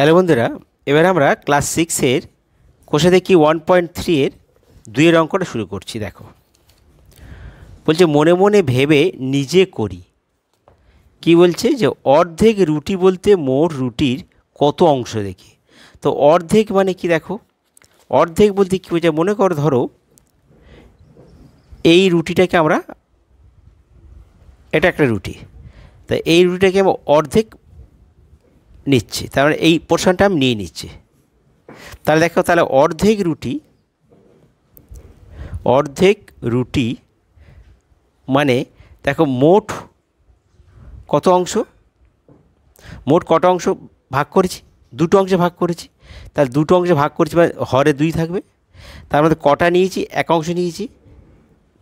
Hello বন্ধুরা, এবার আমরা ক্লাস 6-এর কোষে দেখি 1.3-এর 2-এর অঙ্কটা শুরু করছি। দেখো, বলছে মনে মনে ভেবে নিজে করি। কি বলছে যে অর্ধেক রুটি বলতে মোট রুটির কত অংশ দেখি। তো অর্ধেক মানে কি, দেখো অর্ধেক বলতে কী বোঝায়। মনে করো, ধরো এই রুটিটাকে আমরা, এটা একটা রুটি, তা এই রুটিটাকে আমরা অর্ধেক নিচ্ছি, তার মানে এই পোর্শনটা আমি নিয়ে নিচ্ছি। তাহলে দেখো, তাহলে অর্ধেক রুটি মানে দেখো মোট কত অংশ, মোট কত অংশ ভাগ করেছি, দুটো অংশে ভাগ করেছি। তাহলে দুটো অংশে ভাগ করেছি মানে হরে 2 থাকবে। তার মধ্যে কটা নিয়েছি, এক অংশ নিয়েছি।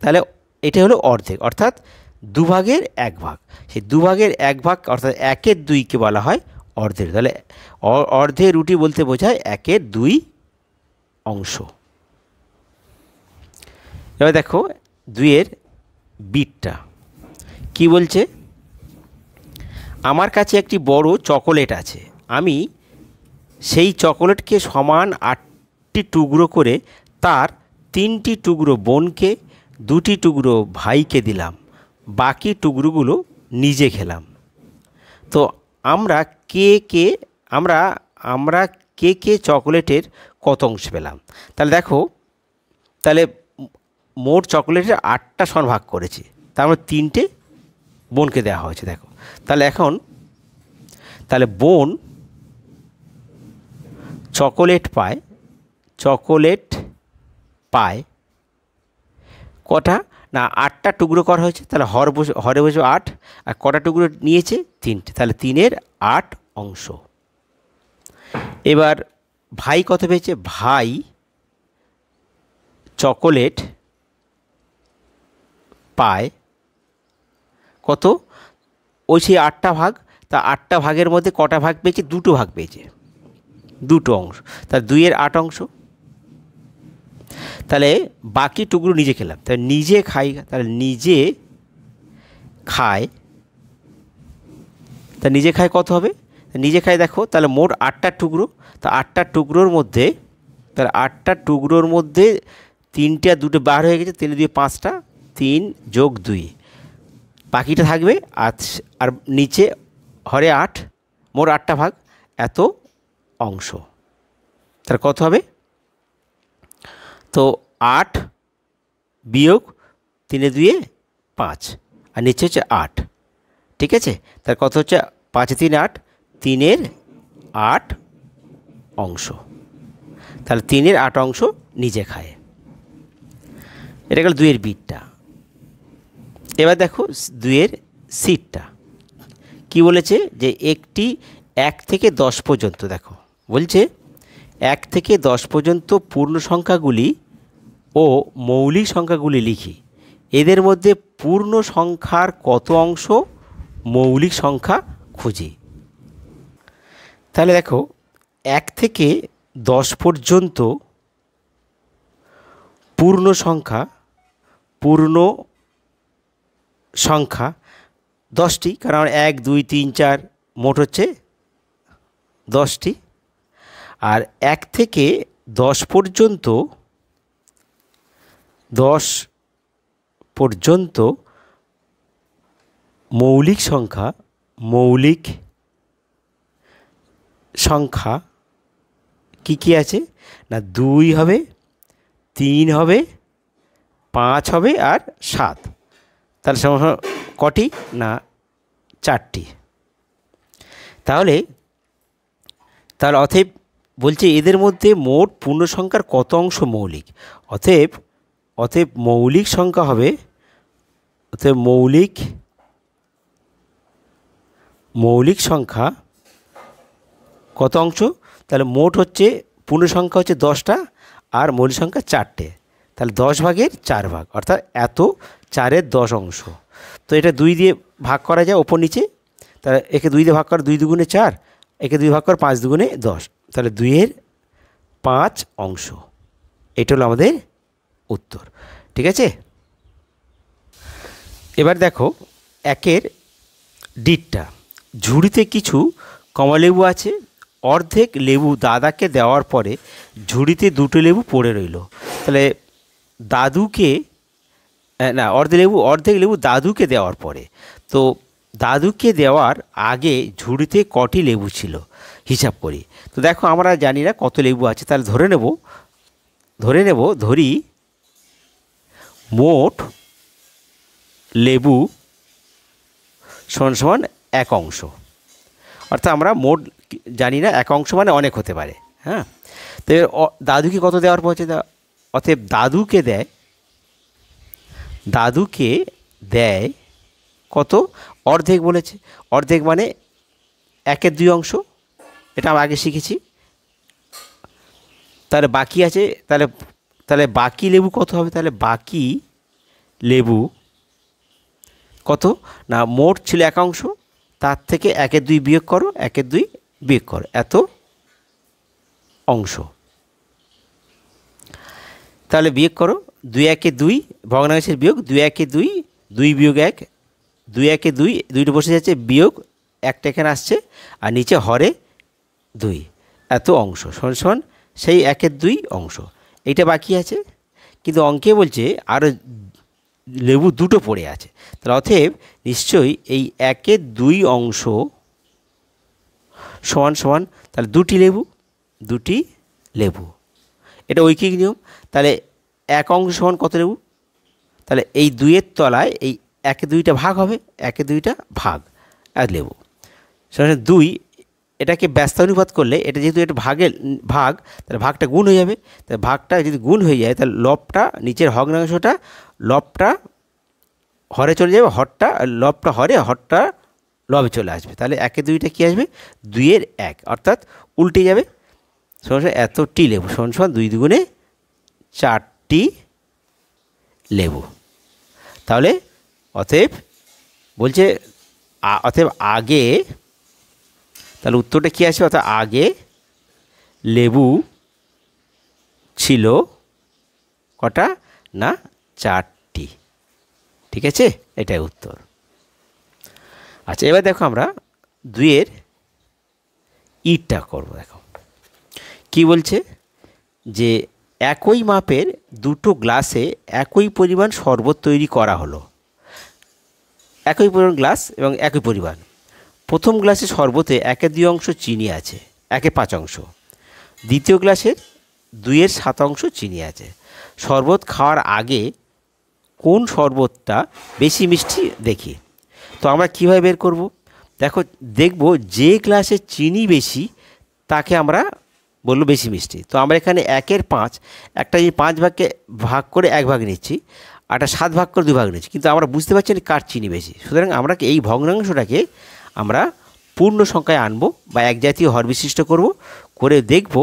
তাহলে এটা হলো অর্ধেক, অর্থাৎ 2 ভাগের 1 ভাগ। সেই 2 ভাগের 1 ভাগ অর্থাৎ 1/2 কে বলা হয় অর্ধেক। তাহলে অর্ধেক রুটি বলতে বোঝায় 1/2 অংশ। এবার দেখো 2-এর বিটটা কি বলছে। আমার কাছে একটি বড় চকোলেট আছে, আমি সেই চকোলেটকে সমান 8টি টুকরো করে তার 3টি টুকরো বোনকে, 2টি টুকরো ভাইকে দিলাম, বাকি টুকরোগুলো নিজে খেলাম। তো আমরা কে চকোলেটের কত অংশ পেলাম। তাহলে দেখো, তাহলে মোট চকোলেটের 8টা সমান ভাগ করেছি, তার মধ্যে 3টে বোনকে দেওয়া হয়েছে। দেখো, তাহলে বোন চকোলেট পায় কটা না, 8টা টুকরো করা হয়েছে। তাহলে হরে বসে 8, আর কটা টুকরো নিয়েছে, 3টে। তাহলে 3-এর 8 অংশ। এবার ভাই কত পেয়েছে, ভাই চকোলেট পায় কত, ওই সেই 8টা ভাগ। তা 8টা ভাগের মধ্যে কটা ভাগ পেয়েছে, 2টো ভাগ পেয়েছে, 2টো অংশ। তাহলে 2-এর 8 অংশ। তাহলে বাকি টুকরো নিজে খেলাম, তাহলে নিজে খাই, তাহলে নিজে খায় কত হবে, নিজে খাই। দেখো, তাহলে মোট 8টা টুকরো, তা 8টা টুকরোর মধ্যে, তাহলে 8টা টুকরোর মধ্যে 3টে আর 2টে বার হয়ে গেছে, 3 দিয়ে 5টা, 3 যোগ 2, বাকিটা থাকবে। আর নিচে হরে 8, মোট 8টা ভাগ, এত অংশ। তার কত হবে, তো 8 বিয়োগ 3 2 5, আর নিচে হচ্ছে 8। ঠিক আছে, তার কত হচ্ছে 5 3 8, 3-এর 8 অংশ। তাহলে 3-এর 8 অংশ নিজে খায়। এটা গেল 2-এর বিটটা। এবার দেখো 2-এর সিটটা কি বলেছে, যে একটি 1 থেকে 10 পর্যন্ত, দেখো বলছে 1 থেকে 10 পর্যন্ত পূর্ণ সংখ্যাগুলি ও মৌলিক সংখ্যাগুলি লিখি, এদের মধ্যে পূর্ণ সংখ্যার কত অংশ মৌলিক সংখ্যা খুঁজি। তাহলে দেখো 1 থেকে 10 পর্যন্ত পূর্ণ সংখ্যা 10টি, কারণ 1 2 3 4 মোট হচ্ছে 10টি। আর 1 থেকে 10 পর্যন্ত মৌলিক সংখ্যা কি আছে না, 2 হবে, 3 হবে, 5 হবে, আর 7। তাহলে কটি না, 4টি। তাহলে অতএব বলছে এদের মধ্যে মোট পূর্ণ সংখ্যার কত অংশ মৌলিক। অতএব মৌলিক সংখ্যা হবে, মৌলিক সংখ্যা কত অংশ। তাহলে মোট হচ্ছে পূর্ণ সংখ্যা হচ্ছে 10টা, আর মৌলিক সংখ্যা 4টে। তাহলে 10 ভাগের 4 ভাগ, অর্থাৎ এত 4-এর 10 অংশ। তো এটা 2 দিয়ে ভাগ করা যায় ওপর নিচে। তাহলে একে 2 দিয়ে ভাগ করা, 2 দুগুণে 4, একে 2 ভাগ করা 5 দুগুণে 10, তাহলে 2-এর 5 অংশ। এটা হলো আমাদের উত্তর। ঠিক আছে, এবার দেখো 1-এর ডিটটা। ঝুড়িতে কিছু কমলালেবু আছে অর্ধেক লেবু দাদাকে দেওয়ার পরে ঝুড়িতে দুটো লেবু পড়ে রইল। তাহলে দাদুকে না, অর্ধেক লেবু দাদুকে দেওয়ার পরে, তো দাদুকে দেওয়ার আগে ঝুড়িতে কটি লেবু ছিল হিসাব করি। তো দেখো আমরা জানি না কত লেবু আছে, তাহলে ধরি মোট লেবু সমান সমান 1 অংশ। অর্থাৎ আমরা মোট জানি না, 1 অংশ মানে অনেক হতে পারে। হ্যাঁ, তো দাদুকে কত দেওয়ার পর অতএব দাদুকে দেয় কত? অর্ধেক বলেছে। অর্ধেক মানে 1/2 অংশ, এটা আমরা আগে শিখেছি। তাহলে বাকি আছে, তাহলে বাকি লেবু কত হবে? তাহলে বাকি লেবু কত না, মোট ছিল 1 অংশ, তার থেকে 1/2 বিয়োগ করো, 1/2 বিয়োগ করো, এত অংশ। তাহলে বিয়োগ করো, 2 1 2 ভগ্নাংশের বিয়োগ, 2 1 2, 2 বিয়োগ 1, 2 1 2, 2টা বসে যাচ্ছে, বিয়োগ 1টা এখানে আসছে, আর নিচে হরে 2, এত অংশ সমান সেই 1/2 অংশ। এইটা বাকি আছে, কিন্তু অঙ্কে বলছে আরও লেবু দুটো পড়ে আছে। তাহলে অতএব নিশ্চয়ই এই 1/2 অংশ সমান তাহলে 2টি লেবু। এটা ঐকিক নিয়ম। তাহলে 1 অংশ সমান কত লেবু? তাহলে এই 2-এর তলায় এই 1/2টা ভাগ হবে, 1/2টা ভাগ আর লেবু সমান 2। এটাকে ব্যস্তানুপাত করলে, এটা যেহেতু এটা ভাগ, তাহলে ভাগটা গুণ হয়ে যাবে। তাহলে ভাগটা যদি গুণ হয়ে যায়, তাহলে লবটা নিচের ভগ্নাংশটা লবটা হরে চলে যাবে, লবটা হরে, হরটা লবে চলে আসবে। তাহলে 1/2টা কী আসবে? 2-এর 1, অর্থাৎ উল্টে যাবে। সমান এতটি লেবু সমান 2 দুগুণে 4টি লেবু। তাহলে অতএব বলছে আগে, তাহলে উত্তরটা কী আসবে? অর্থাৎ আগে লেবু ছিল কটা না, 4টি। ঠিক আছে, এটাই উত্তর। আচ্ছা, এবার দেখো আমরা 2-এর ইটটা করব। দেখো কি বলছে, যে একই মাপের দুটো গ্লাসে একই পরিমাণ শরবত তৈরি করা হলো। একই পরিমাণ গ্লাস এবং একই পরিমাণ। প্রথম গ্লাসে শরবতে 1/2 অংশ চিনি আছে, 1/5 অংশ। দ্বিতীয় গ্লাসের 2/7 অংশ চিনি আছে। শরবত খাওয়ার আগে কোন শরবতটা বেশি মিষ্টি দেখি। তো আমরা কীভাবে বের করব? দেখব যে গ্লাসে চিনি বেশি তাকে আমরা বললো বেশি মিষ্টি। তো আমরা এখানে 1/5, একটা এই 5 ভাগকে ভাগ করে 1 ভাগ নিচ্ছি, আর একটা 7 ভাগ করে 2 ভাগ নিচ্ছি, কিন্তু আমরা বুঝতে পারছি না কার চিনি বেশি। সুতরাং আমরা এই ভগ্নাংশটাকে আমরা পূর্ণ সংখ্যায় আনবো বা এক জাতীয় হর বিশিষ্ট করে দেখব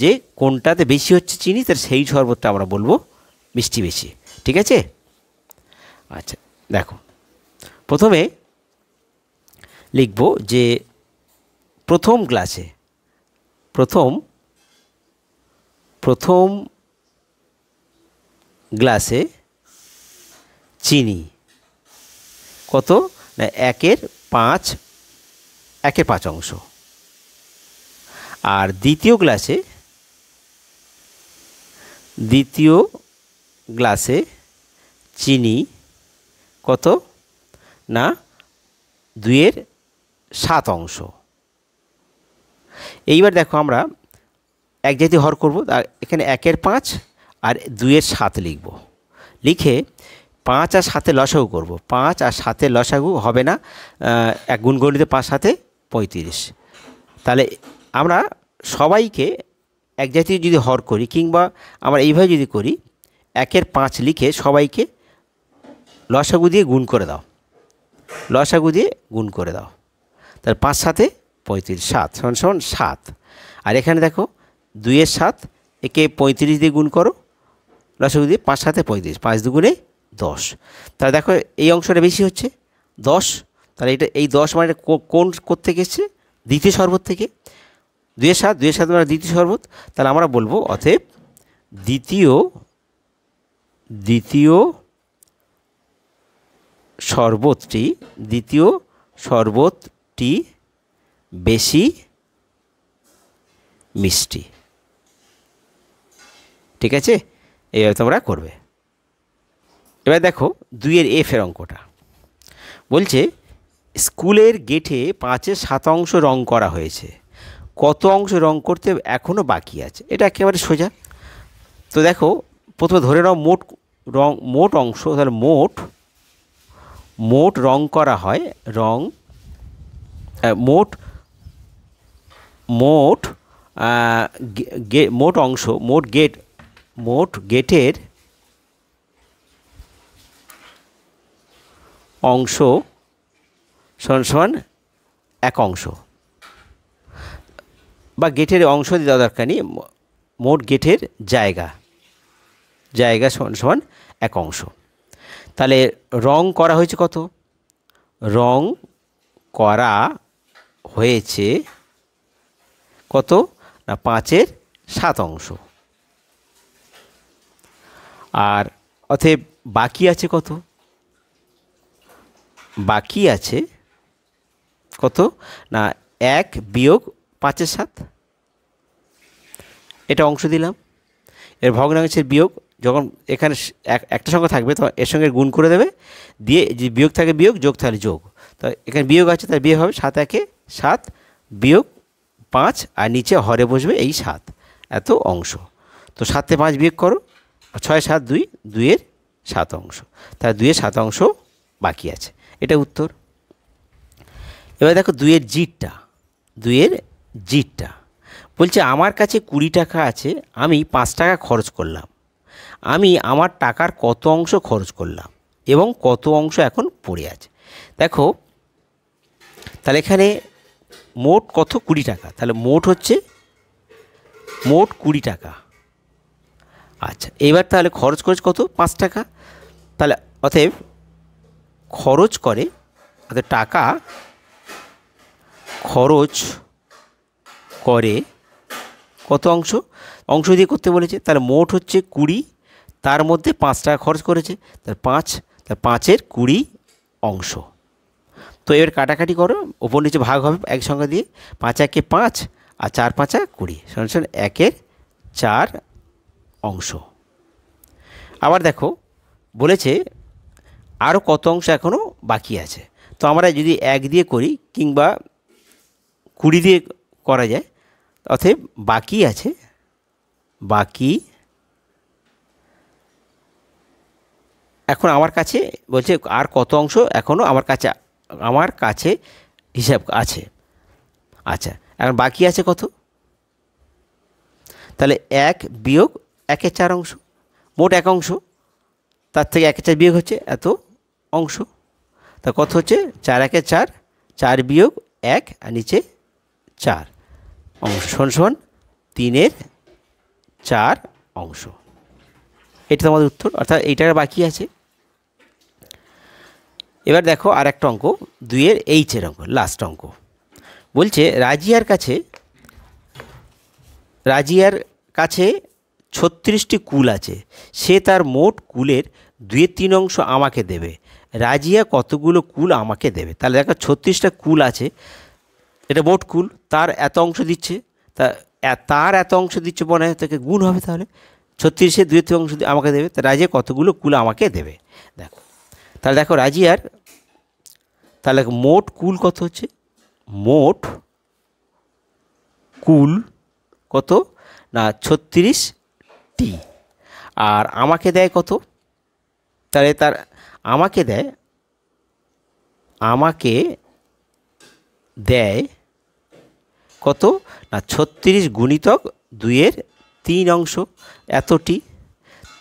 যে কোনটাতে বেশি হচ্ছে চিনি, তার সেই শরবতটা আমরা বলবো মিষ্টি বেশি। ঠিক আছে? আচ্ছা, দেখো প্রথমে লিখব যে প্রথম গ্লাসে চিনি কত না, 1/5 অংশ। আর দ্বিতীয় গ্লাসে চিনি কত না, 2/7 অংশ। এইবার দেখো আমরা এক জাতীয় হর করব, এখানে 1/5 আর 2/7 লিখব। লিখে 5 আর 7 লসাগু করব। 5 আর 7 লসাগু হবে না, এক গুণগণিতে 5 7 35। তাহলে আমরা সবাইকে এক জাতীয় যদি হর করি, কিংবা আমরা এইভাবে যদি করি, 1/5 লিখে সবাইকে লসাগু দিয়ে গুণ করে দাও, তাহলে 5 7 35, 7 সমান 7। আর এখানে দেখো 2/7, একে 35 দিয়ে গুণ করো লসাগু দিয়ে, 5 7 35, 5 দুগুণে 10। তাহলে দেখো এই অংশটা বেশি হচ্ছে 10। তাহলে এই 10 মানে কোন থেকে এসছে? দ্বিতীয় শরবত থেকে। 2/7 মানে দ্বিতীয় শরবত। তাহলে আমরা বলবো অতএব দ্বিতীয় শরবতটি বেশি মিষ্টি। ঠিক আছে, এইভাবে তোমরা করবে। এবার দেখো 2-এর এফের অঙ্কটা বলছে স্কুলের গেটে 5/7 রং করা হয়েছে, কত অংশ রং করতে এখনও বাকি আছে? এটা একেবারে সোজা। তো দেখো প্রথমে ধরে নাও মোট অংশ, তাহলে মোট রং করা হয়, মোট অংশ, মোট গেটের অংশ সমান 1 অংশ, বা গেটের অংশ দেওয়া দরকার নেই, মোট গেটের জায়গা সমান 1 অংশ। তাহলে রং করা হয়েছে কত? রং করা হয়েছে কত না 5/7 অংশ। আর অতএব বাকি আছে কত? বাকি আছে কত না 1 বিয়োগ 5/7। এটা অংশ দিলাম। এর ভগ্নাংশের বিয়োগ, যখন এখানে একটা সংখ্যা থাকবে তো এর সঙ্গে গুণ করে দেবে, দিয়ে যে বিয়োগ থাকে বিয়োগ, যোগ থাকলে যোগ। তো এখানে বিয়োগ আছে, তার বিয়োগ হবে 7 × 7 বিয়োগ 5, আর নিচে হরে বসবে এই 7, এত অংশ। তো 7 থেকে 5 বিয়োগ করো, 6 7 2, 2-এর 7 অংশ। তাহলে 2-এর 7 অংশ বাকি আছে, এটা উত্তর। এবার দেখো 2-এর জিটটা বলছে আমার কাছে 20 টাকা আছে, আমি 5 টাকা খরচ করলাম, আমি আমার টাকার কত অংশ খরচ করলাম এবং কত অংশ এখন পড়ে আছে? দেখো তাহলে এখানে মোট কত? 20 টাকা। তাহলে মোট 20 টাকা। আচ্ছা, এবার তাহলে খরচ করেছে কত? 5 টাকা। তাহলে অতএব খরচ করে, অর্থাৎ টাকা খরচ করে কত অংশ? অংশ দিয়ে করতে বলেছে। তাহলে মোট 20, তার মধ্যে 5 টাকা খরচ করেছে, তাহলে 5-এর 20 অংশ। তো এবার কাটাকাটি করো, ওপর নিচে ভাগ হবে এক সংখ্যা দিয়ে, 5 × 5 আর 4 × 5 = 20 সমান 1-এর 4 অংশ। আবার দেখো বলেছে আরও কত অংশ এখনও বাকি আছে। তো আমরা যদি 1 দিয়ে করি কিংবা 20 দিয়ে করা যায়, অতএব বাকি আছে, এখন আমার কাছে বলছে আর কত অংশ এখনও আমার কাছে হিসাব আছে। আচ্ছা, এখন বাকি আছে কত? তাহলে 1 বিয়োগ 1-এর 4 অংশ, মোট 1 অংশ, তার থেকে 1-এর 4 বিয়োগ হচ্ছে এত অংশ। তা কত হচ্ছে? 4 × 1 = 4, 4 বিয়োগ 1 আর নিচে 4 অংশ সমান 3-এর 4 অংশ। এটা তোমাদের উত্তর, অর্থাৎ এইটার বাকি আছে। এবার দেখো আর একটা অঙ্ক, 2-এর এইচের অঙ্ক, লাস্ট অঙ্ক। বলছে রাজিয়ার কাছে 36টি কুল আছে, সে তার মোট কুলের 2/3 অংশ আমাকে দেবে, রাজিয়া কতগুলো কুল আমাকে দেবে? তাহলে দেখো 36টা কুল আছে, এটা মোট কুল, তার এত অংশ দিচ্ছে, তার এত অংশ দিচ্ছে মনে হয় তাকে গুণ হবে, তাহলে 36-এর 2/3 অংশ আমাকে দেবে, তা রাজিয়া কতগুলো কুল আমাকে দেবে? দেখো তাহলে দেখো রাজিয়ার তাহলে মোট কুল কত হচ্ছে? মোট কুল কত না 36টি, আর আমাকে দেয় কত? তাহলে তার আমাকে দেয় কত না 36 গুণিতক 2/3 অংশ, এতটি।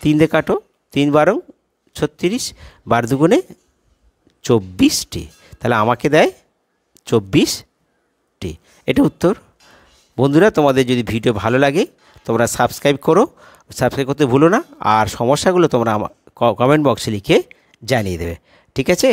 3 দিয়ে কাটো, 3 × 12 = 36, 12 দুগুণে 24টি, তাহলে আমাকে দেয় 24টি। এটা উত্তর। বন্ধুরা, তোমাদের যদি ভিডিও ভালো লাগে তোমরা সাবস্ক্রাইব করতে ভুলো না, আর সমস্যাগুলো তোমরা কমেন্ট বক্সে লিখে জানিয়ে দেবে। ঠিক আছে?